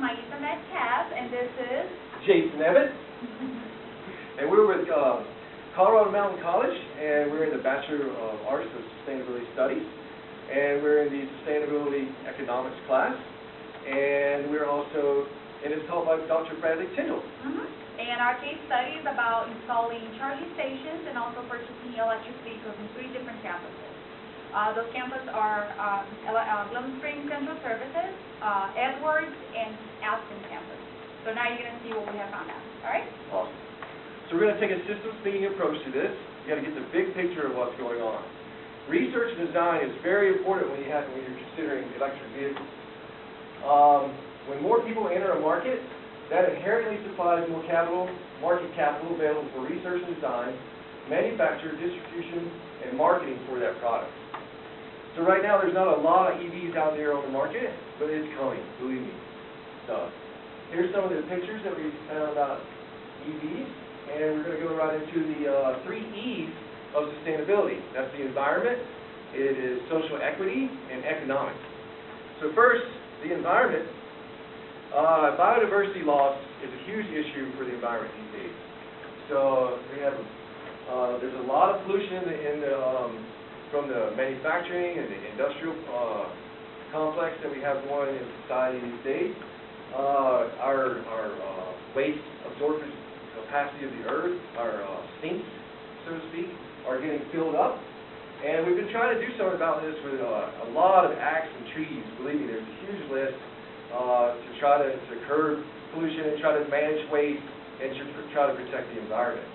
And this is Jason Evans. And we're with Colorado Mountain College, and we're in the Bachelor of Art of Sustainability Studies, and we're in the Sustainability Economics class, and we're also, and it's taught by Dr. Bradley Tyndall. And our case study is about installing charging stations and also purchasing electric vehicles in 3 different campuses. Those campuses are Glen Springs Central Services, Edwards, and Aspen campus. So now you're going to see what we have found out. All right? Awesome. So we're going to take a systems thinking approach to this. You got to get the big picture of what's going on. Research and design is very important when you're considering electric vehicles. When more people enter a market, that inherently supplies more market capital available for research and design, manufacture, distribution, and marketing for that product. So right now there's not a lot of EVs out there on the market, but it's coming, believe me. So here's some of the pictures that we found about EVs, and we're going to go right into the 3 E's of sustainability. That's the environment, it is social equity, and economics. So first, the environment. Biodiversity loss is a huge issue for the environment these days. So we have there's a lot of pollution from the manufacturing and the industrial complex that we have going in society these days. Our waste absorption capacity of the earth, our sinks, so to speak, are getting filled up. And we've been trying to do something about this with a lot of acts and treaties. Believe me, there's a huge list to try to curb pollution and try to manage waste and to try to protect the environment.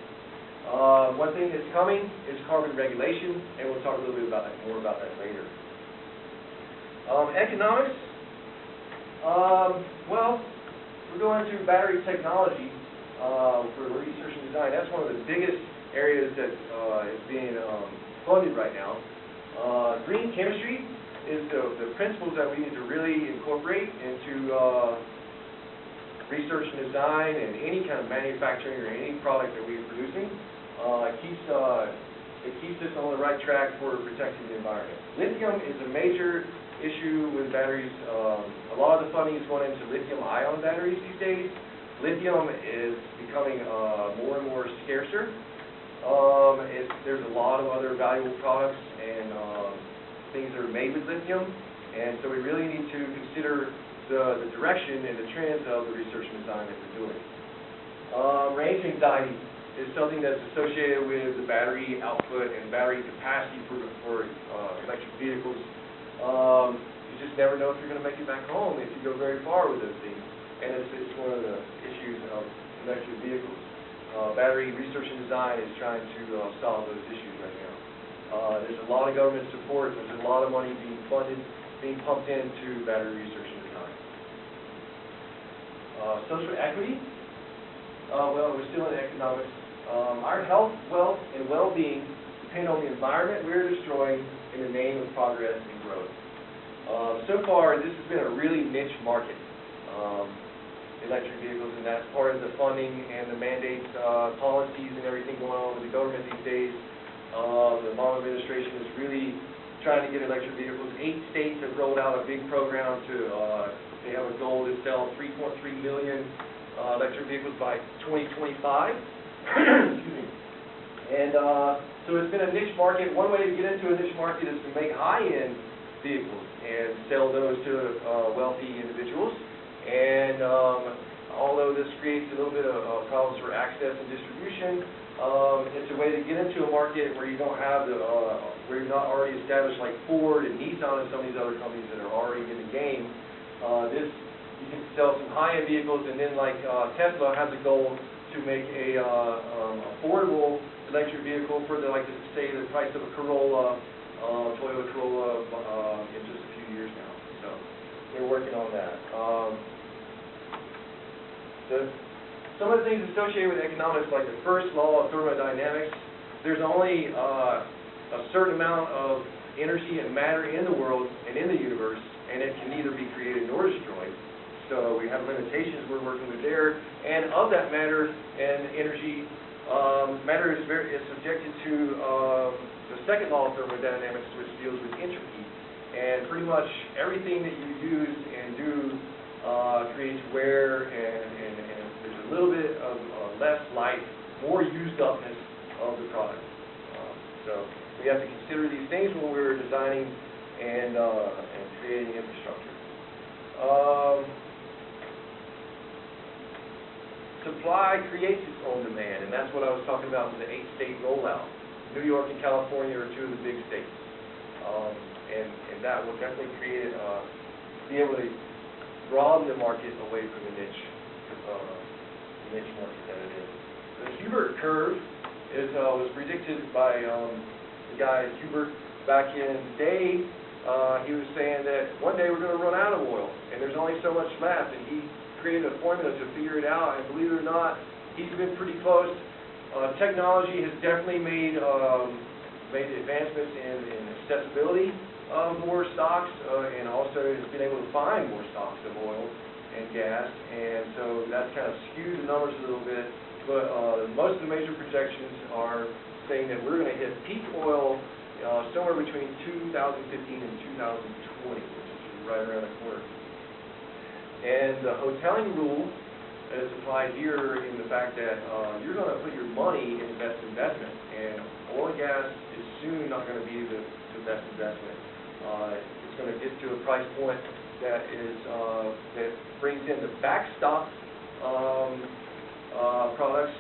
One thing that's coming is carbon regulation, and we'll talk a little bit about that, more about that later. Economics. Well, we're going to battery technology for research and design. That's one of the biggest areas that is being funded right now. Green chemistry is the principles that we need to really incorporate into research and design and any kind of manufacturing or any product that we're producing. It keeps us on the right track for protecting the environment. Lithium is a major issue with batteries. A lot of the funding is going into lithium-ion batteries these days. Lithium is becoming more and more scarcer. There's a lot of other valuable products and things that are made with lithium, and so we really need to consider the direction and the trends of the research and design that we're doing. Range anxiety is something that's associated with the battery output and battery capacity for electric vehicles. You just never know if you're going to make it back home if you go very far with those things, and it's one of the issues of electric vehicles. Battery research and design is trying to solve those issues right now. There's a lot of government support. There's a lot of money being funded, being pumped into battery research and design. Social equity. Well, we're still in economics. Our health, wealth, and well-being depend on the environment we're destroying in the name of progress and growth. So far, this has been a really niche market, electric vehicles, and that's part of the funding and the mandates, policies, and everything going on with the government these days. The Obama administration is really trying to get electric vehicles. 8 states have rolled out a big program to, they have a goal to sell 3.3 million electric vehicles by 2025. Excuse me. And so it's been a niche market. One way to get into a niche market is to make high-end vehicles and sell those to wealthy individuals. And although this creates a little bit of problems for access and distribution, it's a way to get into a market where you don't have where you're not already established, like Ford and Nissan and some of these other companies that are already in the game. You can sell some high-end vehicles, and then like Tesla has a goal to make a affordable electric vehicle for say the price of a Corolla, Toyota Corolla, in just a few years now. So they're working on that. Some of the things associated with economics, like the first law of thermodynamics, there's only a certain amount of energy and matter in the world and in the universe, and it can neither be created nor destroyed. So we have limitations we're working with there, and of that matter and energy, matter is subjected to the second law of thermodynamics, which deals with entropy, and pretty much everything that you use and do creates wear, and there's a little bit of less life, more used upness of the product. So we have to consider these things when we're designing and creating infrastructure. Supply creates its own demand, and that's what I was talking about with the 8-state rollout. New York and California are two of the big states, and that will definitely create be able to broaden the market away from the niche market that it is. The Hubert curve was predicted by the guy Hubert back in the day. He was saying that one day we're going to run out of oil, and there's only so much left, and he created a formula to figure it out, and believe it or not, he's been pretty close. Technology has definitely made advancements in accessibility of more stocks, and also has been able to find more stocks of oil and gas, and so that's kind of skewed the numbers a little bit, but most of the major projections are saying that we're going to hit peak oil somewhere between 2015 and 2020, which is right around the corner. And the hoteling rule is applied here in the fact that you're going to put your money in the best investment, and oil and gas is soon not going to be the best investment. It's going to get to a price point that brings in the backstop products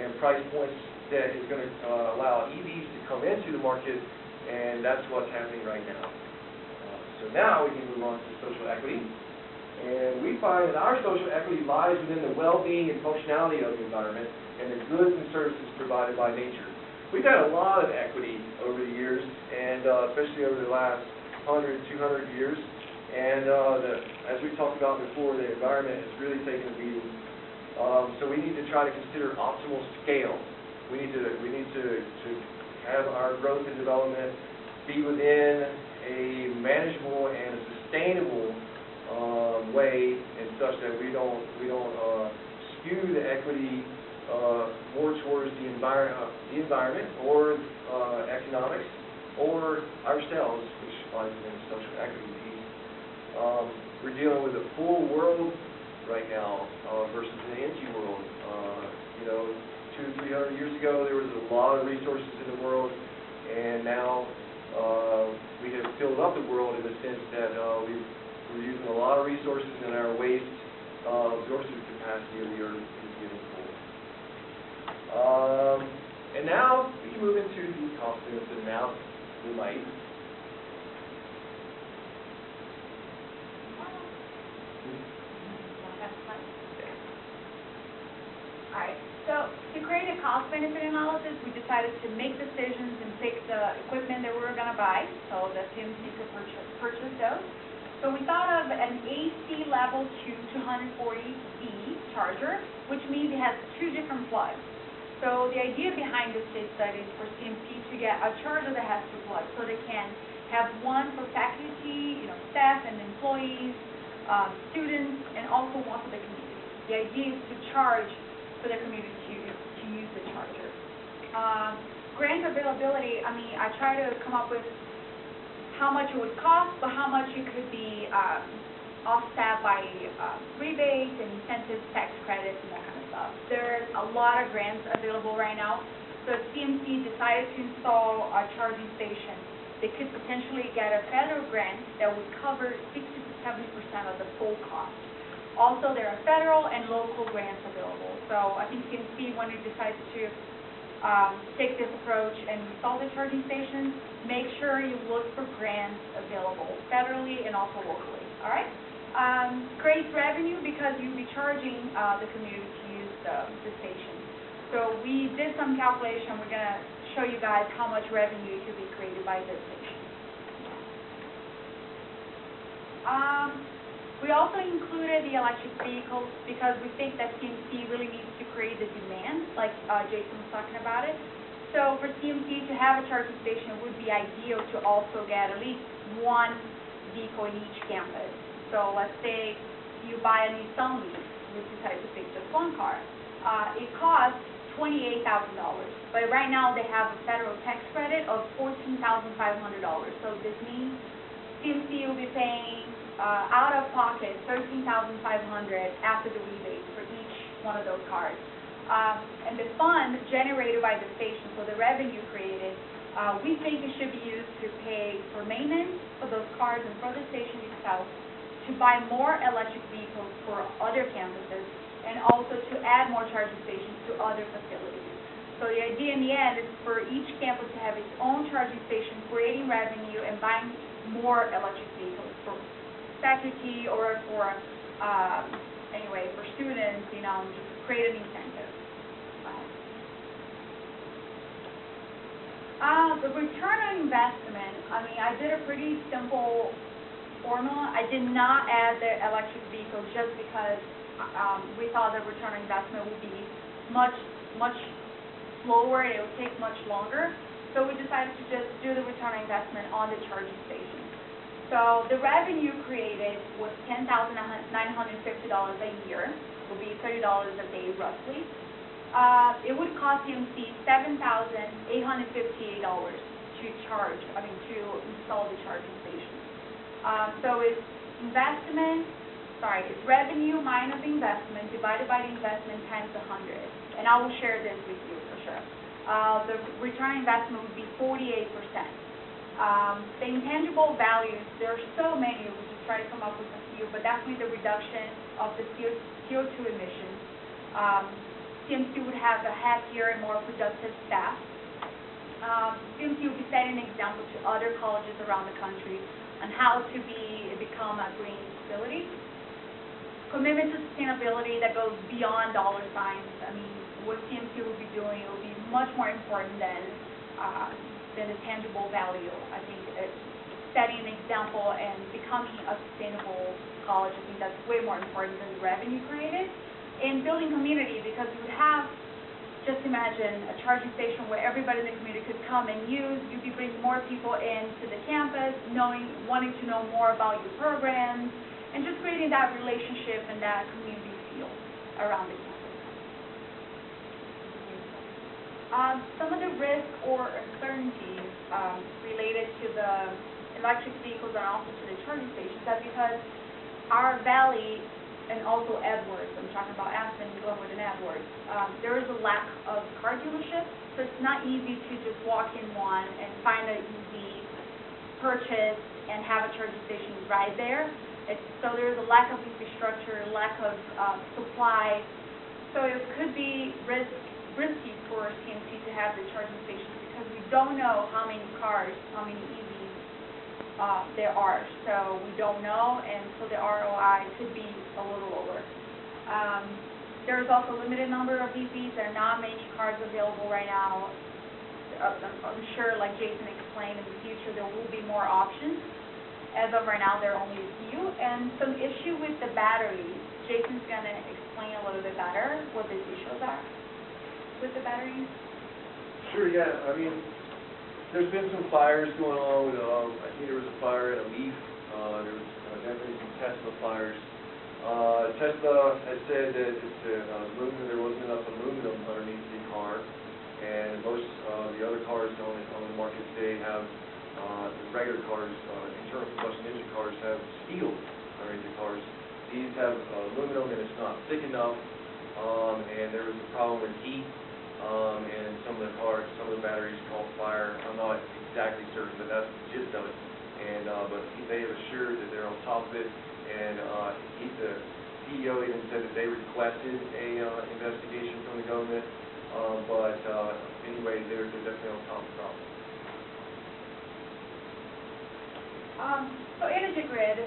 and price points that is going to allow EVs to come into the market, and that's what's happening right now. So now we can move on to social equity. And we find that our social equity lies within the well-being and functionality of the environment and the goods and services provided by nature. We've had a lot of equity over the years, and especially over the last 100, 200 years. And as we talked about before, the environment has really taken a beating. So we need to try to consider optimal scale. We need to have our growth and development be within a manageable and a sustainable way, and such that we don't skew the equity more towards the environment or economics or ourselves, which lies within the social equity piece. We're dealing with a full world right now versus an empty world. 200-300 years ago, there was a lot of resources in the world, and now we have filled up the world in the sense that we're using a lot of resources, and our waste absorption capacity of the earth is getting full. And now we can move into the cost benefit analysis. We might. Alright, so to create a cost benefit analysis, we decided to make decisions and pick the equipment that we were going to buy, so the CMC could purchase those. So we thought of an AC level 2 240V charger, which means it has two different plugs. So the idea behind this case study is for CMC to get a charger that has two plugs, so they can have one for faculty, staff and employees, students, and also one for the community. The idea is to charge for the community to use the charger. Grant availability, I try to come up with how much it would cost, but how much it could be offset by rebates and incentives, tax credits, and that kind of stuff. There's a lot of grants available right now. So if CMC decided to install a charging station, they could potentially get a federal grant that would cover 60 to 70% of the full cost. Also, there are federal and local grants available. So I think CMC, when it decides to take this approach and install the charging stations, make sure you look for grants available federally and also locally. All right? Creates revenue because you'll be charging the community to use the station. So we did some calculation. We're going to show you guys how much revenue could be created by this station. We also included the electric vehicles because we think that CMC really needs to create the demand, like Jason was talking about it. So for CMC to have a charging station, it would be ideal to also get at least one vehicle in each campus. So let's say you buy a Nissan Leaf, you decide to pick just one car. It costs $28,000, but right now they have a federal tax credit of $14,500. So this means CMC will be paying out of pocket $13,500 after the rebate for each one of those cars. And the fund generated by the station, so the revenue created, we think it should be used to pay for maintenance for those cars and for the station itself, to buy more electric vehicles for other campuses, and also to add more charging stations to other facilities. So the idea in the end is for each campus to have its own charging station, creating revenue and buying more electric vehicles for faculty or for, anyway, for students, you know, just create an incentive. The return on investment, I mean, I did a pretty simple formula. I did not add the electric vehicles just because we thought the return on investment would be much slower, it would take much longer. So we decided to just do the return on investment on the charging station. So the revenue created was $10,950 a year. It would be $30 a day roughly. It would cost CMC $7,858 to charge, to install the charging station. So it's revenue minus investment divided by the investment times 100. And I will share this with you for sure. The return on investment would be 48%. The intangible values, there are so many, we just try to come up with a few, but definitely the reduction of the CO2 emissions. CMC would have a happier and more productive staff. CMC would be setting an example to other colleges around the country on how to become a green facility. Commitment to sustainability that goes beyond dollar signs. I mean, what CMC will be doing will be much more important than the tangible value. I think setting an example and becoming a sustainable college, I think that's way more important than the revenue created. And building community, because you would have, just imagine a charging station where everybody in the community could come and use. You'd be bringing more people into the campus, wanting to know more about your programs, and just creating that relationship and that community feel around the campus. Some of the risks or uncertainties related to the electric vehicles and also to the charging stations are because our valley, and also Edwards, I'm talking about Aspen, Glenwood, and Edwards, there is a lack of car dealerships, so it's not easy to just walk in one and find an EV, purchase, and have a charging station right there. So there's a lack of infrastructure, lack of supply, so it could be risky for CMC to have the charging stations because we don't know how many cars, how many EVs there are, so we don't know, and so the ROI could be a little lower. There's also a limited number of EVs. There are not many cars available right now. I'm sure, like Jason explained, in the future there will be more options. As of right now, there are only a few, and some issue with the batteries. Jason's going to explain a little bit better what the issues are with the batteries. Sure, yeah. I mean, there's been some fires going on with, I think there was a fire in a leaf. There was definitely some Tesla fires. Tesla has said that there wasn't enough aluminum underneath the car, and most of the other cars on the market today have, the regular cars, internal combustion engine cars have steel underneath the cars. These have aluminum and it's not thick enough, and there was a problem with heat. And some of the cars, some of the batteries caught fire. I'm not exactly certain, but that's the gist of it. And but they have assured that they're on top of it. And the CEO even said that they requested a investigation from the government. But anyway, they're definitely on top of the problem. So energy grid,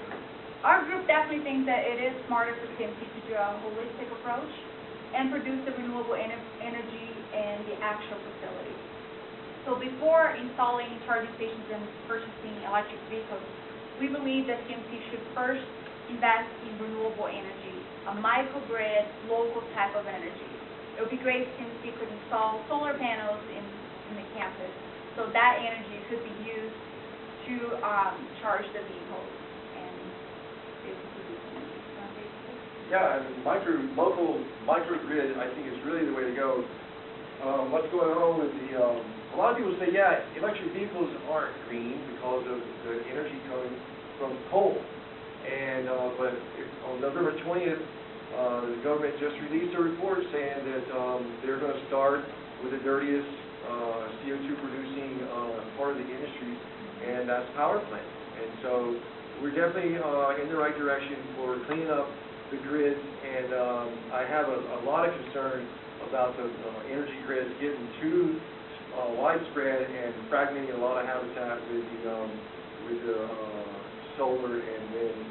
our group definitely thinks that it is smarter for CMC to do a holistic approach and produce the renewable energy in the actual facility. So before installing charging stations and purchasing electric vehicles, we believe that CMC should first invest in renewable energy, a microgrid, local type of energy. It would be great if CMC could install solar panels in the campus, so that energy could be used to charge the vehicles and basically do something. Yeah, and local microgrid, I think, is really the way to go. What's going on with a lot of people say, yeah, electric vehicles aren't green because of the energy coming from coal. And November 20th, the government just released a report saying that they're going to start with the dirtiest CO2 producing part of the industry, and that's power plants. And so we're definitely in the right direction for cleaning up the grids, and I have a lot of concern about the energy grids getting too widespread and fragmenting a lot of habitat with the solar and wind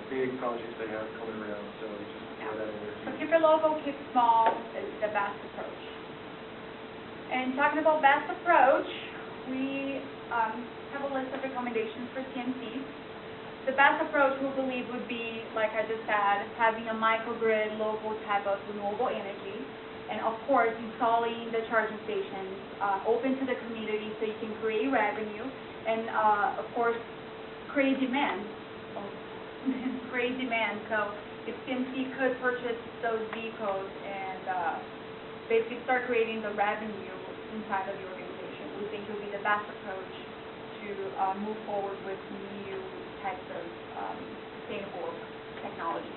big projects they have coming around. So just throw that in there too. So keep it local, keep it small is the best approach. And talking about best approach, we have a list of recommendations for CMCs. The best approach we believe would be, like I just said, having a microgrid, local type of renewable energy, and of course installing the charging stations open to the community so you can create revenue, and of course create demand. Create demand. So if CMC could purchase those vehicles and basically start creating the revenue inside of the organization, we think it would be the best approach to move forward with new types of sustainable technology.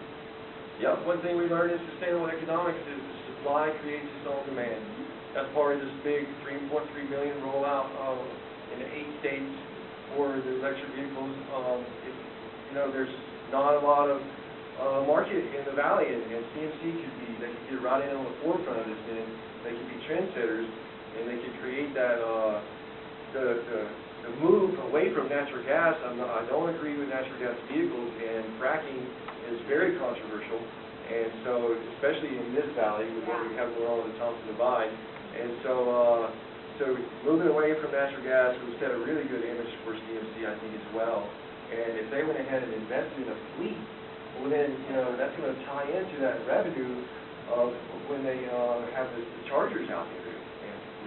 Yep, one thing we learned in sustainable economics is the supply creates its own demand. That's part of this big 3.3 million rollout in 8 states for the electric vehicles. There's not a lot of market in the valley, and CMC they could get right in on the forefront of this, and they could be trendsetters, and they could create that the move away from natural gas. I don't agree with natural gas vehicles, and fracking is very controversial, and so especially in this valley with what we have going on with the Thompson Divide, and so moving away from natural gas would set a really good image for CMC, I think, as well. And if they went ahead and invested in a fleet, well then, that's going to tie into that revenue of when they have the chargers out there.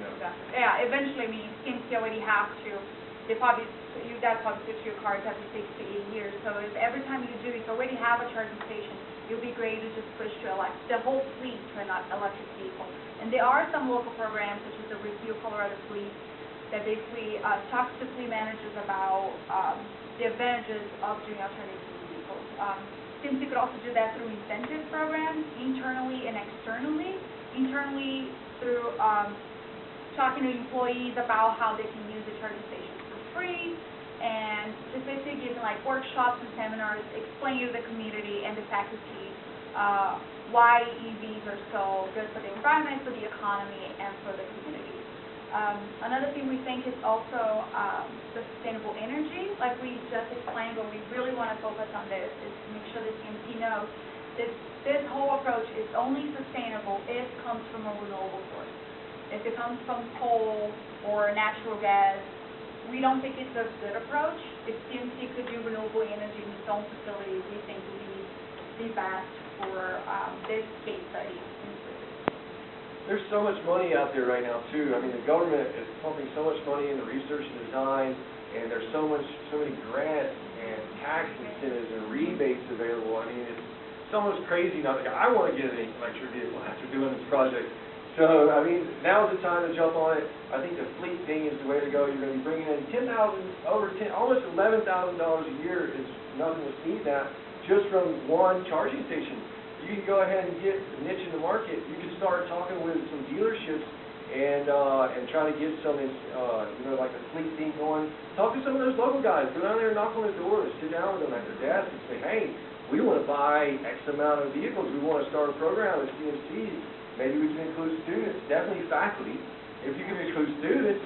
Exactly. Yeah, eventually, I mean, CMC already have to. You guys probably switch your cars every 6 to 8 years. So if every time you do, if you already have a charging station, it would be great to just switch to the whole fleet to an electric vehicle. And there are some local programs, such as the Refuel Colorado Fleet, that basically talks to fleet managers about the advantages of doing alternative vehicles. CMC could also do that through incentive programs, internally and externally. Internally through talking to employees about how they can use the charging stations for free, and just basically giving workshops and seminars explaining to the community and the faculty why EVs are so good for the environment, for the economy, and for the community. Another thing we think is also the sustainable energy. Like we just explained, but we really want to focus on this is to make sure that CMC knows that this whole approach is only sustainable if it comes from a renewable source. If it comes from coal or natural gas, we don't think it's a good approach. If CMC could do renewable energy in its own facility, we think it would be the best for this case study. There's so much money out there right now too. I mean, the government is pumping so much money into research and design, and there's so many grants and tax incentives and rebates available. I mean, it's almost crazy. Now, I want to get an electric vehicle after doing this project. So, I mean, now's the time to jump on it. I think the fleet thing is the way to go. You're going to be bringing in almost $11,000 a year is nothing to sneeze at just from one charging station. You can go ahead and get a niche in the market. You can start talking with some dealerships and try to get some, like a fleet thing going. Talk to some of those local guys. Go down there and knock on their doors. Sit down with them at their desk and say, hey, we want to buy X amount of vehicles. We want to start a program with CMC. Maybe we can include students, definitely faculty. If you can include students,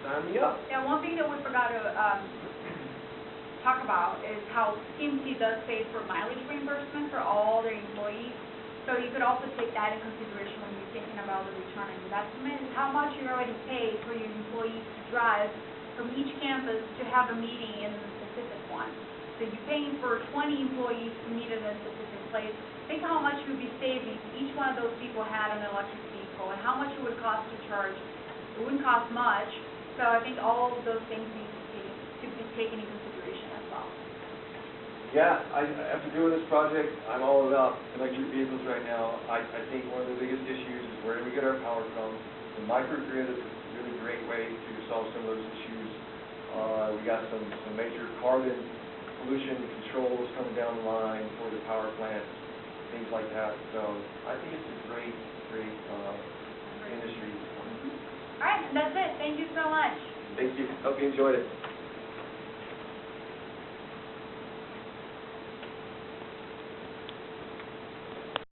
sign me up. Yeah, one thing that we forgot to talk about is how CMC does pay for mileage reimbursement for all their employees. So you could also take that in consideration when you're thinking about the return on investment, how much you already pay for your employees to drive from each campus to have a meeting in a specific one. So you're paying for 20 employees to meet in a specific place. Think how much you would be saving if each one of those people had an electric vehicle and how much it would cost to charge. It wouldn't cost much. So I think all of those things need to be taken into consideration as well. Yeah, after doing this project, I'm all about electric vehicles right now. I think one of the biggest issues is where do we get our power from? The microgrid is a really great way to solve some of those issues. We got some major carbon pollution controls coming down the line for the power plants, things like that. So I think it's a great industry. All right, and that's it. Thank you so much. Thank you. Hope you enjoyed it.